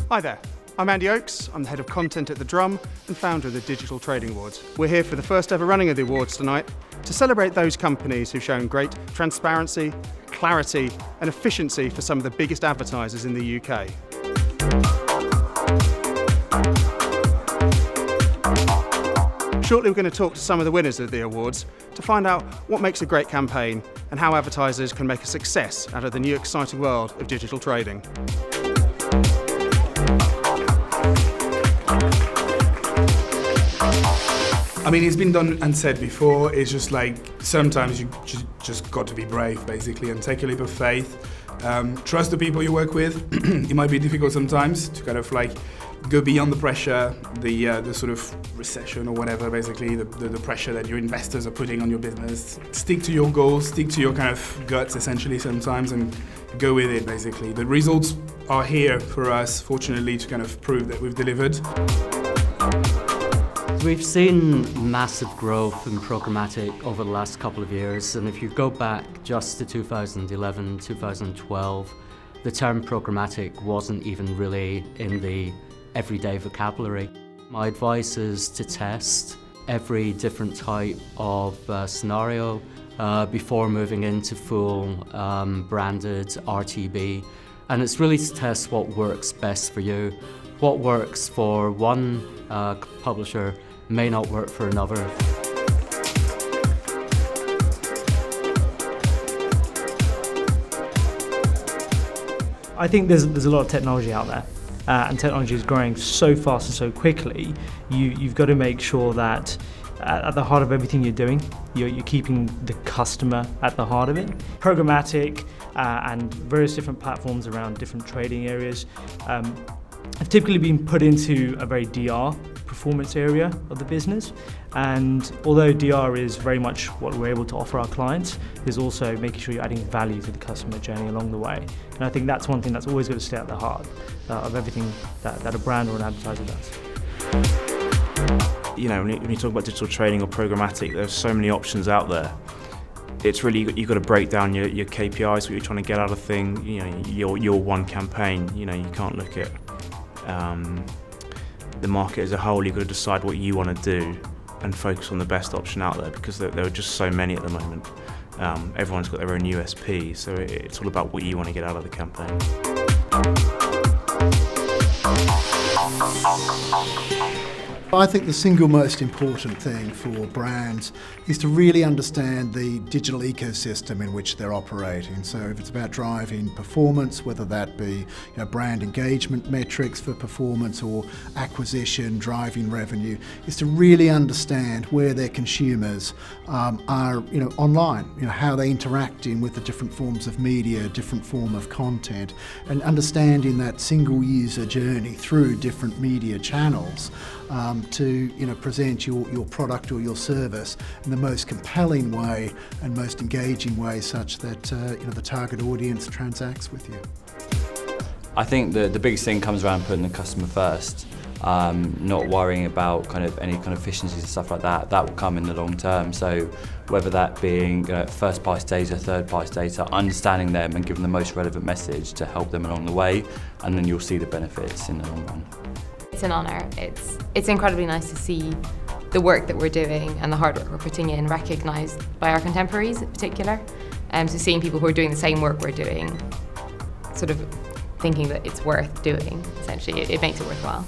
Hi there, I'm Andy Oakes. I'm the head of content at The Drum and founder of the Digital Trading Awards. We're here for the first ever running of the awards tonight to celebrate those companies who've shown great transparency, clarity and efficiency for some of the biggest advertisers in the UK. Shortly we're going to talk to some of the winners of the awards to find out what makes a great campaign and how advertisers can make a success out of the new exciting world of digital trading. I mean, it's been done and said before, it's just like sometimes you just got to be brave, basically, and take a leap of faith. Trust the people you work with. It might be difficult sometimes to kind of like go beyond the pressure, the sort of recession or whatever, basically, the pressure that your investors are putting on your business. Stick to your goals, stick to your kind of guts, essentially, sometimes, and go with it, basically. The results are here for us, fortunately, to kind of prove that we've delivered. We've seen massive growth in programmatic over the last couple of years, and if you go back just to 2011, 2012, the term programmatic wasn't even really in the everyday vocabulary. My advice is to test every different type of scenario before moving into full branded RTB, and it's really to test what works best for you. What works for one publisher may not work for another. I think there's a lot of technology out there, and technology is growing so fast and so quickly. You've got to make sure that at the heart of everything you're doing, you're keeping the customer at the heart of it. Programmatic and various different platforms around different trading areas have typically been put into a very DR performance area of the business, and although DR is very much what we're able to offer our clients, there's also making sure you're adding value to the customer journey along the way. And I think that's one thing that's always going to stay at the heart of everything that a brand or an advertiser does. You know, when you talk about digital trading or programmatic, there's so many options out there. It's really, you've got to break down your KPIs, what you're trying to get out of thing, you know, your one campaign. You know, you can't look at the market as a whole. You've got to decide what you want to do and focus on the best option out there, because there are just so many at the moment. Everyone's got their own USP, so it's all about what you want to get out of the campaign. I think the single most important thing for brands is to really understand the digital ecosystem in which they're operating. So if it's about driving performance, whether that be brand engagement metrics for performance or acquisition, driving revenue, is to really understand where their consumers are online, how they're interacting with the different forms of media, different form of content, and understanding that single user journey through different media channels to present your product or your service in the most compelling way and most engaging way, such that the target audience transacts with you. I think the biggest thing comes around putting the customer first, not worrying about any kind of efficiencies and stuff like that. That will come in the long term. So whether that being first party data, third party data, understanding them and giving the most relevant message to help them along the way, and then you'll see the benefits in the long run. It's an honour. It's incredibly nice to see the work that we're doing and the hard work we're putting in recognised by our contemporaries in particular. So seeing people who are doing the same work we're doing, sort of thinking that it's worth doing, essentially, it makes it worthwhile.